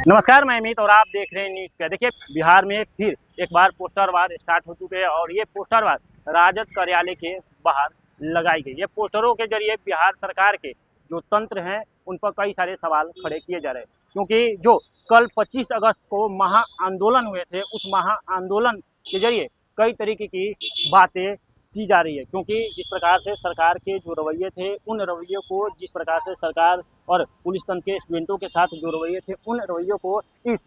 नमस्कार, मैं अमित और आप देख रहे हैं न्यूज़ पे। देखिए, बिहार में फिर एक बार पोस्टर वार स्टार्ट हो चुके हैं और ये पोस्टर वार राजद कार्यालय के बाहर लगाई गई। ये पोस्टरों के जरिए बिहार सरकार के जो तंत्र हैं उन पर कई सारे सवाल खड़े किए जा रहे हैं, क्योंकि जो कल 25 अगस्त को महा आंदोलन हुए थे, उस महा आंदोलन के जरिए कई तरीके की बातें की जा रही है। क्योंकि जिस प्रकार से सरकार के जो रवैये थे, उन रवैयों को जिस प्रकार से सरकार और पुलिस तंत्र के स्टूडेंटों के साथ जो रवैये थे, उन रवैयों को इस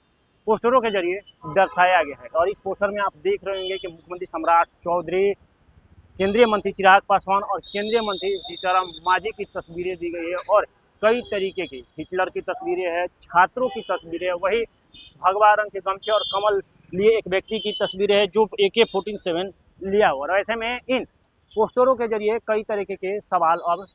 पोस्टरों के जरिए दर्शाया गया है। और इस पोस्टर में आप देख रहे होंगे कि मुख्यमंत्री सम्राट चौधरी, केंद्रीय मंत्री चिराग पासवान और केंद्रीय मंत्री जीतन मांझी की तस्वीरें दी गई है और कई तरीके की हिटलर की तस्वीरें हैं, छात्रों की तस्वीरें हैं, वही भगवा रंग के गमछे और कमल लिए एक व्यक्ति की तस्वीरें हैं जो AK-47 लिया हुआ। और ऐसे में इन पोस्टरों के जरिए कई तरीके के सवाल अब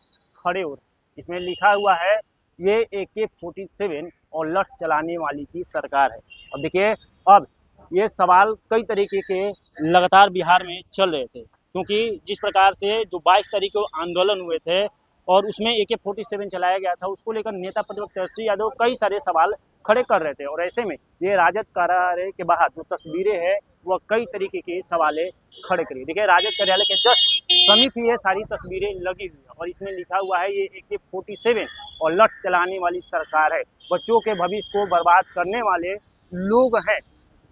खड़े हो रहे हैं। इसमें लिखा हुआ है ये AK-47 और लठ चलाने वाली की सरकार है। अब देखिए, अब ये सवाल कई तरीके के लगातार बिहार में चल रहे थे, क्योंकि जिस प्रकार से जो 22 तारीख को आंदोलन हुए थे और उसमें AK-47 चलाया गया था, उसको लेकर नेता प्रतिपक्ष तेजस्वी यादव कई सारे सवाल खड़े कर रहे थे। और ऐसे में ये राजद कार्यालय के बाहर जो तस्वीरें हैं वह कई तरीके के सवालें खड़े करी। देखिए, राजद कार्यालय के जस्ट समीप ही ये सारी तस्वीरें लगी हुई है और इसमें लिखा हुआ है ये AK-47 और लठ चलाने वाली सरकार है, बच्चों के भविष्य को बर्बाद करने वाले लोग हैं।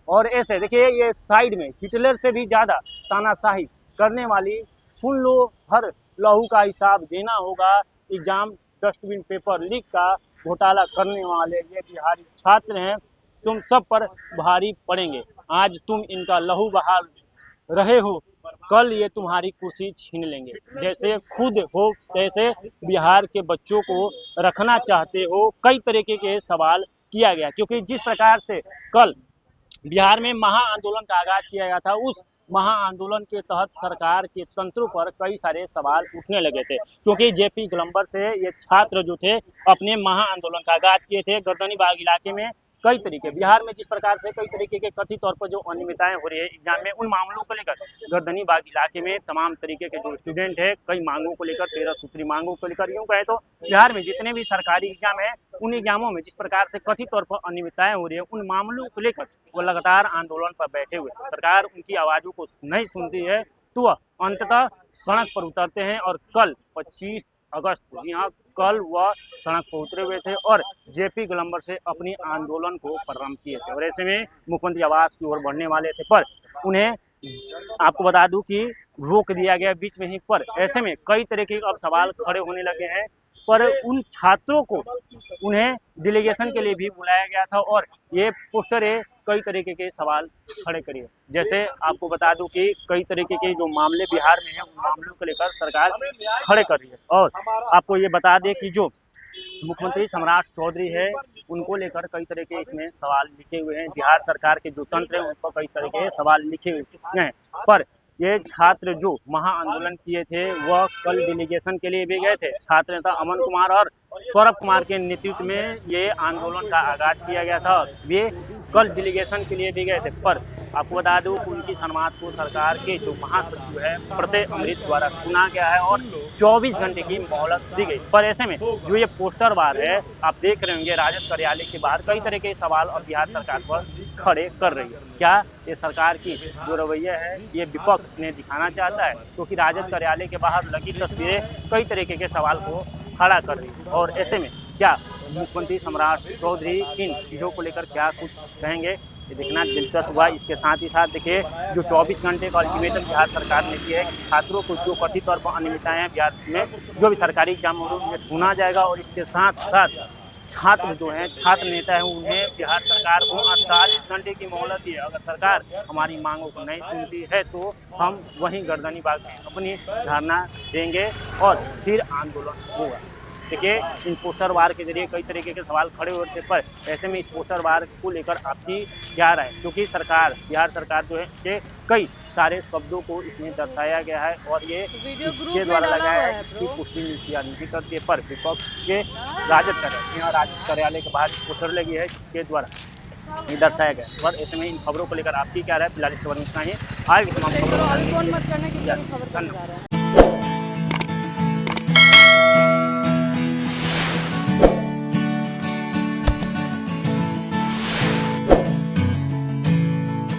और ऐसे देखिए, ये साइड में हिटलर से भी ज़्यादा तानाशाही करने वाली, सुन लो हर लहू का हिसाब देना होगा, एग्जाम डस्टबिन पेपर लीक का घोटाला करने वाले ये बिहारी छात्र हैं, तुम सब पर भारी पड़ेंगे। आज तुम इनका लहू बहा रहे हो, कल ये तुम्हारी कुर्सी छीन लेंगे। जैसे खुद हो तैसे बिहार के बच्चों को रखना चाहते हो, कई तरीके के सवाल किया गया। क्योंकि जिस प्रकार से कल बिहार में महा आंदोलन का आगाज किया गया था, उस महा आंदोलन के तहत सरकार के तंत्रों पर कई सारे सवाल उठने लगे थे। क्योंकि JP गोलंबर से ये छात्र जो थे अपने महा आंदोलन का आगाज किए थे गर्दनी बाग इलाके में। कई तरीके बिहार में जिस प्रकार से कई तरीके के कथित तौर पर जो अनियमितताएं हो रही है एग्जाम में, उन मामलों को लेकर गर्दनी बाग इलाके में तमाम तरीके के जो स्टूडेंट है कई मांगों को लेकर, 13 सूत्री मांगों को लेकर, यूँ कहे तो बिहार में जितने भी सरकारी एग्जाम है उन एग्जामों में जिस प्रकार से कथित तौर पर अनियमितताएं हो रही है, उन मामलों को लेकर वो लगातार आंदोलन पर बैठे हुए। सरकार उनकी आवाज़ों को नहीं सुनती है तो वह अंततः सड़क पर उतरते हैं। और कल 25 अगस्त को, जी हाँ, कल वह सड़क पर उतरे हुए थे और JP गोलंबर से अपनी आंदोलन को प्रारंभ किए थे। और ऐसे में मुख्यमंत्री आवास की ओर बढ़ने वाले थे, पर उन्हें आपको बता दूं कि रोक दिया गया बीच में ही। पर ऐसे में कई तरह के अब सवाल खड़े होने लगे हैं। पर उन छात्रों को उन्हें डेलीगेशन के लिए भी बुलाया गया था और ये पोस्टरें कई तरीके के सवाल खड़े करिए। जैसे आपको बता दूं कि कई तरीके के जो मामले बिहार में हैं उन मामलों को लेकर सरकार खड़े कर रही है। और आपको ये बता दें कि जो मुख्यमंत्री सम्राट चौधरी है उनको लेकर कई तरह के इसमें सवाल लिखे हुए हैं। बिहार सरकार के जो तंत्र हैं उन पर कई तरह के सवाल लिखे हुए हैं। पर ये छात्र जो महा आंदोलन किए थे वह कल डेलीगेशन के लिए भी गए थे। छात्र नेता अमन कुमार और सौरभ कुमार के नेतृत्व में ये आंदोलन का आगाज किया गया था। वे कल डेलीगेशन के लिए भी गए थे। पर आपको बता दूं उनकी समात को सरकार के जो महासचिव है प्रत्यय अमृत द्वारा सुना गया है और 24 घंटे की मोहलत दी गई। पर ऐसे में जो ये पोस्टर वार है, आप देख रहे होंगे राजद कार्यालय के बाहर कई तरह के सवाल और बिहार सरकार पर खड़े कर रही है। क्या ये सरकार की जो रवैया है ये विपक्ष ने दिखाना चाहता है? क्योंकि राजद कार्यालय के बाहर लगी तस्वीरें कई तरीके के सवाल को खड़ा कर रही है। और ऐसे में क्या मुख्यमंत्री सम्राट चौधरी इन चीज़ों को लेकर क्या कुछ कहेंगे, ये देखना दिलचस्प हुआ। इसके साथ ही साथ देखिए, जो 24 घंटे का अल्टीमेटम बिहार सरकार ने दिया है कि छात्रों को जो कथित तौर पर अनियमितताएं हैं बिहार में जो भी सरकारी एग्जाम हो उन्हें सुना जाएगा। और इसके साथ साथ छात्र जो हैं, छात्र नेता हैं, उन्हें बिहार सरकार को 48 घंटे की मोहलत दी है। अगर सरकार हमारी मांगों को नहीं सुनती है तो हम वहीं गर्दनी बाग में अपनी धरना देंगे और फिर आंदोलन होगा। देखिए, इन पोस्टर वार के जरिए कई तरीके के सवाल खड़े होते पर ऐसे में इस पोस्टर वार को लेकर आपकी क्या राय? क्योंकि सरकार, बिहार सरकार जो है के कई सारे शब्दों को इसमें दर्शाया गया है और ये इसके द्वारा लगाया है इसकी पुष्टि नहीं करती है। पर विपक्ष के राजद कार्यालय के बाहर पोस्टर लगी है जिसके द्वारा ये दर्शाया गया। और ऐसे में इन खबरों को लेकर आपकी क्या राय? फिलहाल इस खबर में इतना ही। आगे तमाम खबरों